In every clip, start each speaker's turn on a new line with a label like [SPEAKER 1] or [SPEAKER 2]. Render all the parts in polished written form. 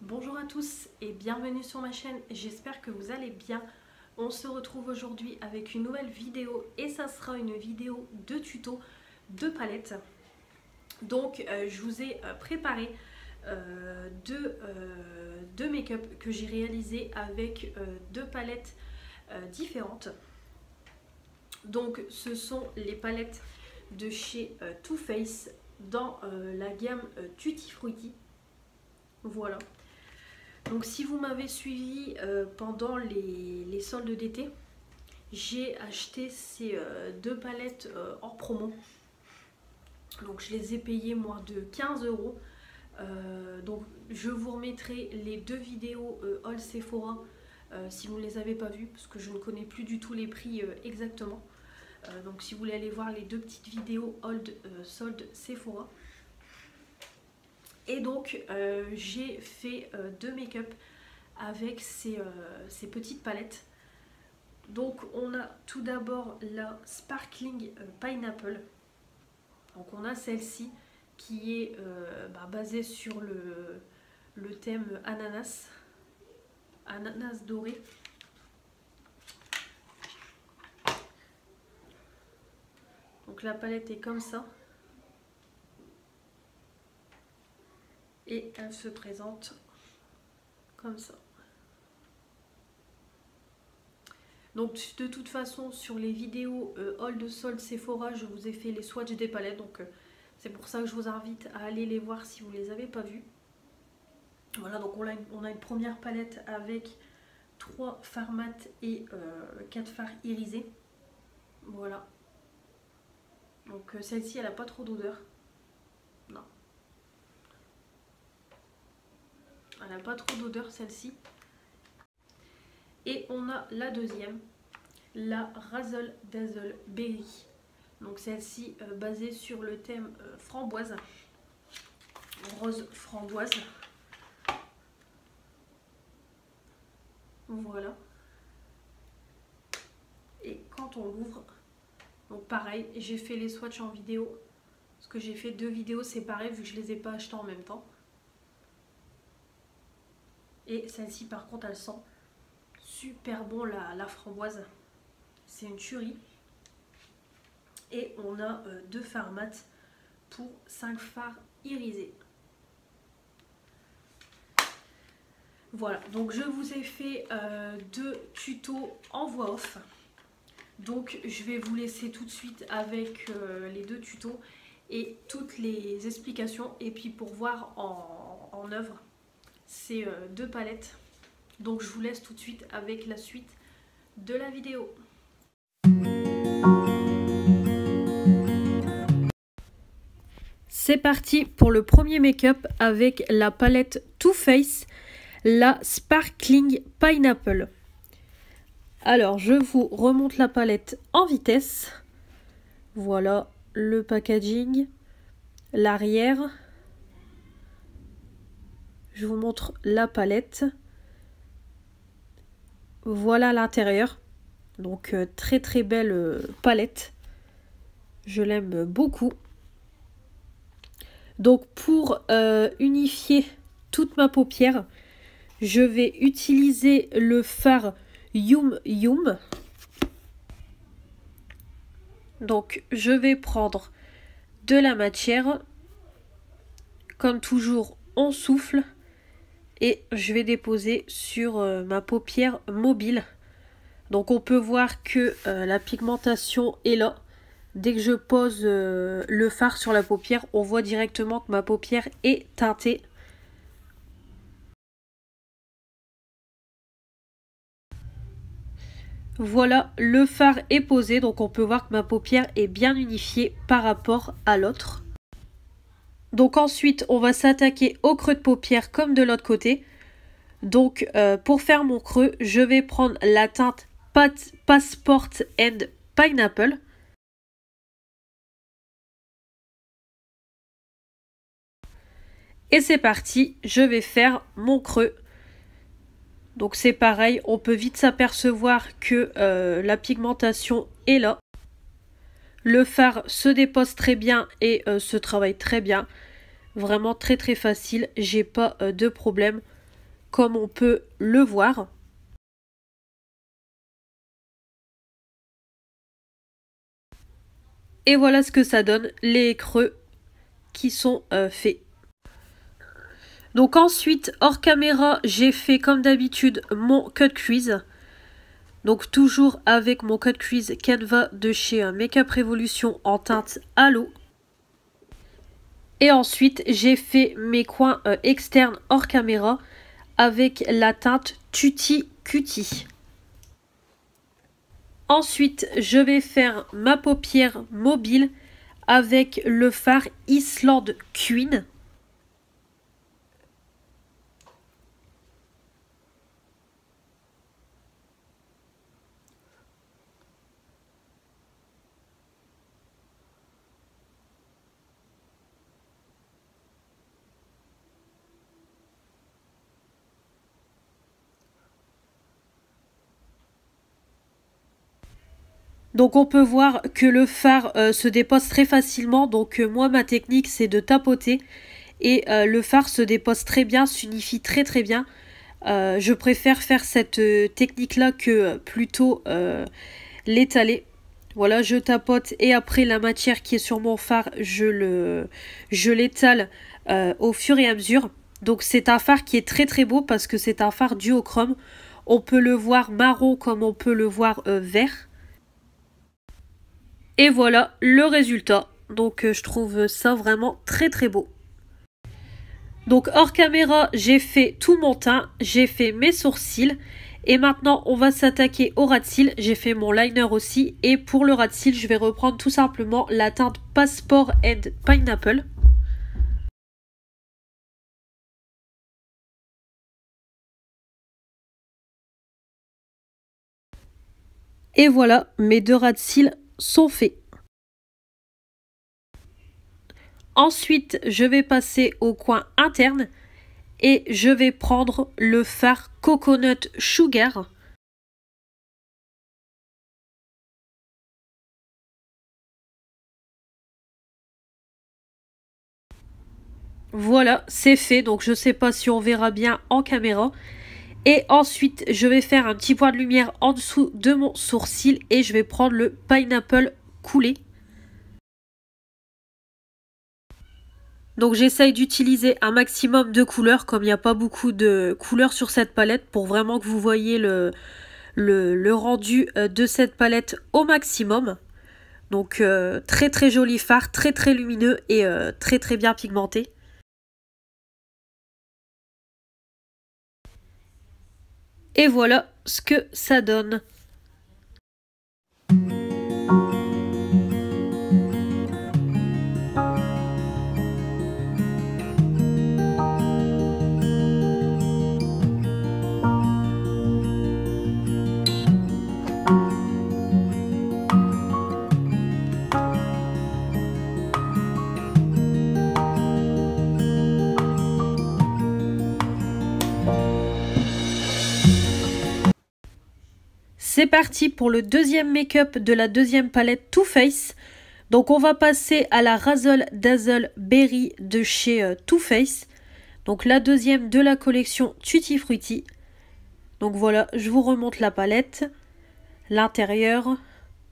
[SPEAKER 1] Bonjour à tous et bienvenue sur ma chaîne, j'espère que vous allez bien. On se retrouve aujourd'hui avec une nouvelle vidéo et ça sera une vidéo de tuto de palettes. Donc je vous ai préparé deux make-up que j'ai réalisé avec deux palettes différentes. Donc ce sont les palettes de chez Too Faced dans la gamme Tutti Frutti. Voilà. Donc si vous m'avez suivi pendant les soldes d'été, j'ai acheté ces deux palettes hors promo. Donc je les ai payées moi de 15 €. Donc je vous remettrai les deux vidéos haul Sephora si vous ne les avez pas vues, parce que je ne connais plus du tout les prix exactement. Donc si vous voulez aller voir les deux petites vidéos haul solde Sephora. Et donc j'ai fait deux make-up avec ces petites palettes. Donc on a tout d'abord la Sparkling Pineapple. Donc on a celle-ci qui est basée sur le thème ananas doré. Donc la palette est comme ça. Et elle se présente comme ça. Donc de toute façon sur les vidéos haul de solde Sephora, je vous ai fait les swatchs des palettes. Donc c'est pour ça que je vous invite à aller les voir si vous ne les avez pas vues. Voilà, donc on a une première palette avec 3 fards mat et 4 fards irisés. Voilà. Donc celle-ci elle n'a pas trop d'odeur. Non. Elle n'a pas trop d'odeur celle-ci. Et on a la deuxième, la Razzle Dazzle Berry. Donc celle-ci basée sur le thème framboise, rose framboise. Voilà. Et quand on l'ouvre, donc pareil, j'ai fait les swatchs en vidéo, parce que j'ai fait deux vidéos séparées vu que je ne les ai pas achetées en même temps. Et celle-ci par contre elle sent super bon la framboise, c'est une tuerie. Et on a deux fards mat pour 5 fards irisés. Voilà, donc je vous ai fait deux tutos en voix off. Donc je vais vous laisser tout de suite avec les deux tutos et toutes les explications. Et puis pour voir en œuvre ces deux palettes. Donc je vous laisse tout de suite avec la suite de la vidéo. C'est parti pour le premier make-up avec la palette Too Faced, la Sparkling Pineapple. Alors je vous remonte la palette en vitesse. Voilà le packaging, l'arrière. Je vous montre la palette. Voilà l'intérieur. Donc très très belle palette. Je l'aime beaucoup. Donc pour unifier toute ma paupière, je vais utiliser le fard Yum Yum. Donc je vais prendre de la matière. Comme toujours, on souffle. Et je vais déposer sur ma paupière mobile. Donc on peut voir que la pigmentation est là. Dès que je pose le fard sur la paupière, on voit directement que ma paupière est teintée. Voilà, le fard est posé, donc on peut voir que ma paupière est bien unifiée par rapport à l'autre. Donc ensuite, on va s'attaquer au creux de paupière comme de l'autre côté. Donc pour faire mon creux, je vais prendre la teinte Passport and Pineapple. Et c'est parti, je vais faire mon creux. Donc c'est pareil, on peut vite s'apercevoir que la pigmentation est là. Le fard se dépose très bien et se travaille très bien. Vraiment très très facile, j'ai pas de problème. comme on peut le voir. Et voilà ce que ça donne, les creux qui sont faits. Donc ensuite, hors caméra, j'ai fait comme d'habitude mon cut crease. Donc toujours avec mon cut crease Canva de chez Makeup Revolution en teinte Halo. Et ensuite, j'ai fait mes coins externes hors caméra avec la teinte Tutti Cutie. Ensuite, je vais faire ma paupière mobile avec le fard Island Queen. Donc on peut voir que le fard se dépose très facilement. Donc moi ma technique c'est de tapoter. Et le fard se dépose très bien, s'unifie très très bien. Je préfère faire cette technique là que plutôt l'étaler. Voilà, je tapote et après la matière qui est sur mon fard, je l'étale au fur et à mesure. Donc c'est un fard qui est très très beau parce que c'est un fard duochrome. On peut le voir marron comme on peut le voir vert. Et voilà le résultat. Donc je trouve ça vraiment très très beau. Donc hors caméra, j'ai fait tout mon teint, j'ai fait mes sourcils. Et maintenant, on va s'attaquer au ras de cils. J'ai fait mon liner aussi. Et pour le ras de cils, je vais reprendre tout simplement la teinte Passport and Pineapple. Et voilà, mes deux ras de cils sont faits. Ensuite, je vais passer au coin interne et je vais prendre le fard Coconut Sugar. Voilà, c'est fait, donc je ne sais pas si on verra bien en caméra. Et ensuite, je vais faire un petit point de lumière en dessous de mon sourcil et je vais prendre le Pineapple coulé. Donc j'essaye d'utiliser un maximum de couleurs comme il n'y a pas beaucoup de couleurs sur cette palette pour vraiment que vous voyez le rendu de cette palette au maximum. Donc très très joli fard, très très lumineux et très très bien pigmenté. Et voilà ce que ça donne. C'est parti pour le deuxième make-up de la deuxième palette Too Faced. Donc on va passer à la Razzle Dazzle Berry de chez Too Faced. Donc la deuxième de la collection Tutti Frutti. Donc voilà, je vous remonte la palette. L'intérieur,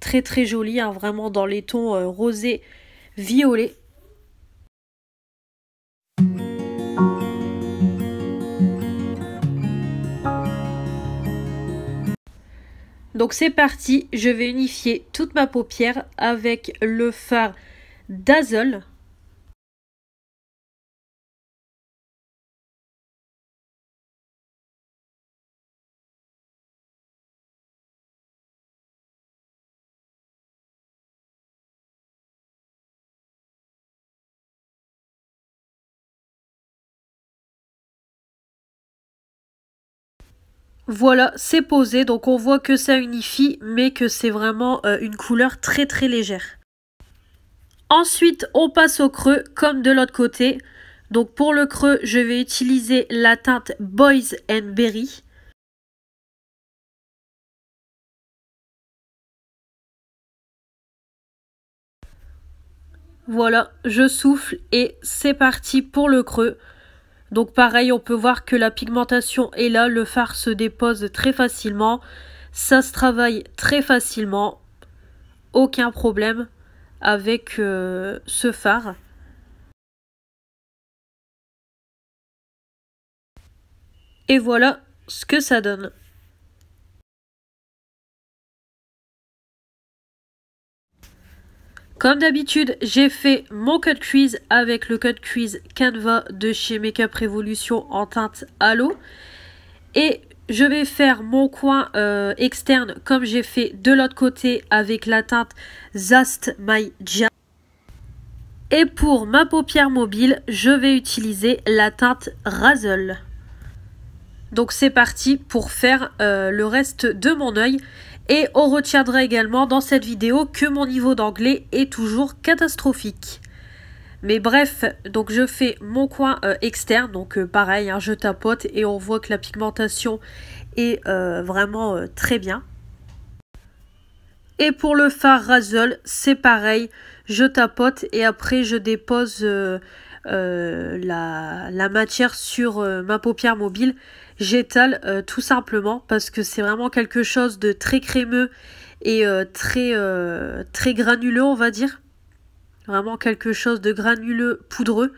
[SPEAKER 1] très très joli, hein, vraiment dans les tons rosé violet. Donc c'est parti, je vais unifier toute ma paupière avec le fard Dazzle. Voilà, c'est posé, donc on voit que ça unifie, mais que c'est vraiment une couleur très très légère. Ensuite, on passe au creux, comme de l'autre côté. Donc pour le creux, je vais utiliser la teinte Boys and Berry. Voilà, je souffle et c'est parti pour le creux.
[SPEAKER 2] Donc pareil, on peut voir que la pigmentation est là, le fard se dépose très facilement, ça se travaille très facilement, aucun problème avec ce fard. Et voilà ce que ça donne. Comme d'habitude, j'ai fait mon cut crease avec le cut crease Canva de chez Makeup Revolution en teinte Halo. Et je vais faire mon coin externe comme j'ai fait de l'autre côté avec la teinte Zast My Jam. Et pour ma paupière mobile, je vais utiliser la teinte Razzle. Donc c'est parti pour faire le reste de mon œil. Et on retiendra également dans cette vidéo que mon niveau d'anglais est toujours catastrophique. Mais bref, donc je fais mon coin externe, donc pareil, hein, je tapote et on voit que la pigmentation est vraiment très bien. Et pour le fard Razzle, c'est pareil, je tapote et après je dépose la matière sur ma paupière mobile. J'étale tout simplement parce que c'est vraiment quelque chose de très crémeux et très granuleux, on va dire. Vraiment quelque chose de granuleux poudreux.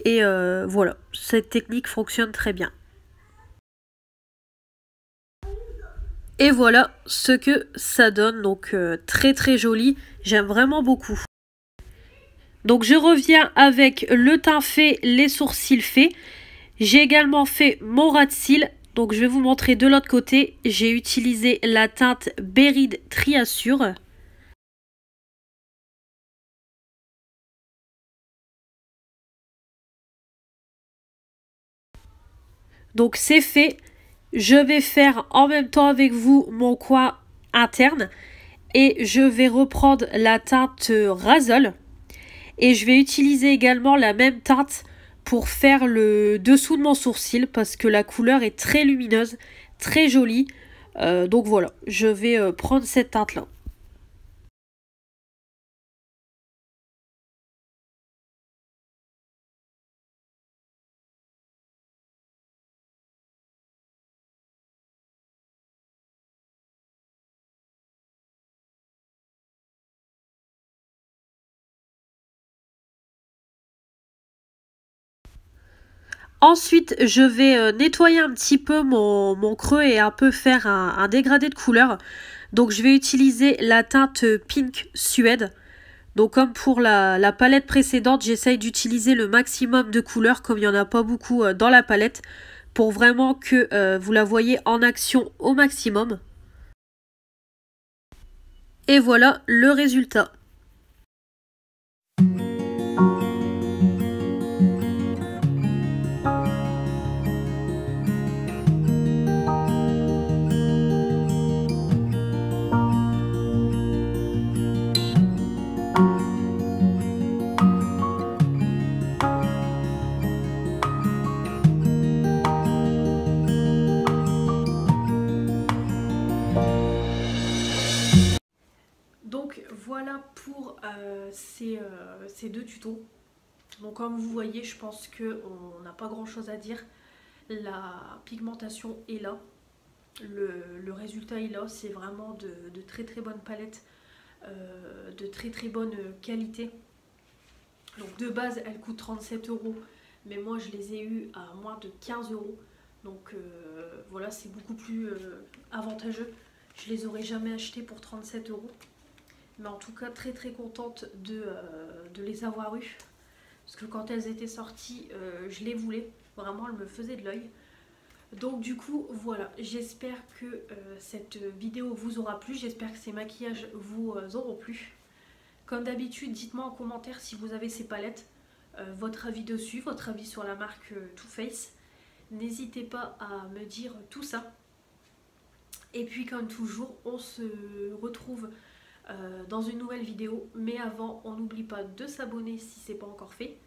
[SPEAKER 2] Et voilà, cette technique fonctionne très bien. Et voilà ce que ça donne, donc très joli, j'aime vraiment beaucoup. Donc je reviens avec le teint fait, les sourcils faits. J'ai également fait mon ras de cils, donc je vais vous montrer de l'autre côté. J'ai utilisé la teinte Beride Triassure. Donc c'est fait. Je vais faire en même temps avec vous mon coin interne. Et je vais reprendre la teinte Razzle. Et je vais utiliser également la même teinte pour faire le dessous de mon sourcil. Parce que la couleur est très lumineuse, très jolie. Donc voilà, je vais prendre cette teinte là. Ensuite, je vais nettoyer un petit peu mon creux et un peu faire un dégradé de couleur. Donc je vais utiliser la teinte Pink Suède. Donc comme pour la palette précédente, j'essaye d'utiliser le maximum de couleurs comme il n'y en a pas beaucoup dans la palette. Pour vraiment que vous la voyez en action au maximum. Et voilà le résultat.
[SPEAKER 1] Donc voilà pour ces deux tutos. Donc comme vous voyez, je pense qu'on n'a pas grand chose à dire. La pigmentation est là. Le résultat est là. C'est vraiment de très bonnes palettes, de très bonne qualité. Donc de base, elles coûtent 37 €. Mais moi, je les ai eues à moins de 15 €. Donc voilà, c'est beaucoup plus avantageux. Je les aurais jamais achetées pour 37 €. Mais en tout cas, très contente de les avoir eues. Parce que quand elles étaient sorties, je les voulais. Vraiment, elles me faisaient de l'œil. Donc du coup, voilà. J'espère que cette vidéo vous aura plu. J'espère que ces maquillages vous auront plu. Comme d'habitude, dites-moi en commentaire si vous avez ces palettes. Votre avis dessus, votre avis sur la marque Too Faced. N'hésitez pas à me dire tout ça. Et puis comme toujours, on se retrouve dans une nouvelle vidéo. Mais avant, on n'oublie pas de s'abonner si ce n'est pas encore fait.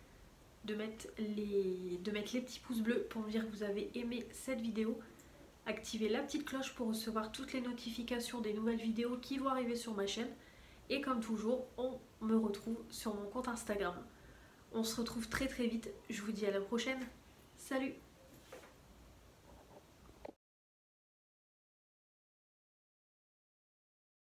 [SPEAKER 1] De mettre les petits pouces bleus pour me dire que vous avez aimé cette vidéo. Activez la petite cloche pour recevoir toutes les notifications des nouvelles vidéos qui vont arriver sur ma chaîne. Et comme toujours, on me retrouve sur mon compte Instagram. On se retrouve très vite. Je vous dis à la prochaine. Salut!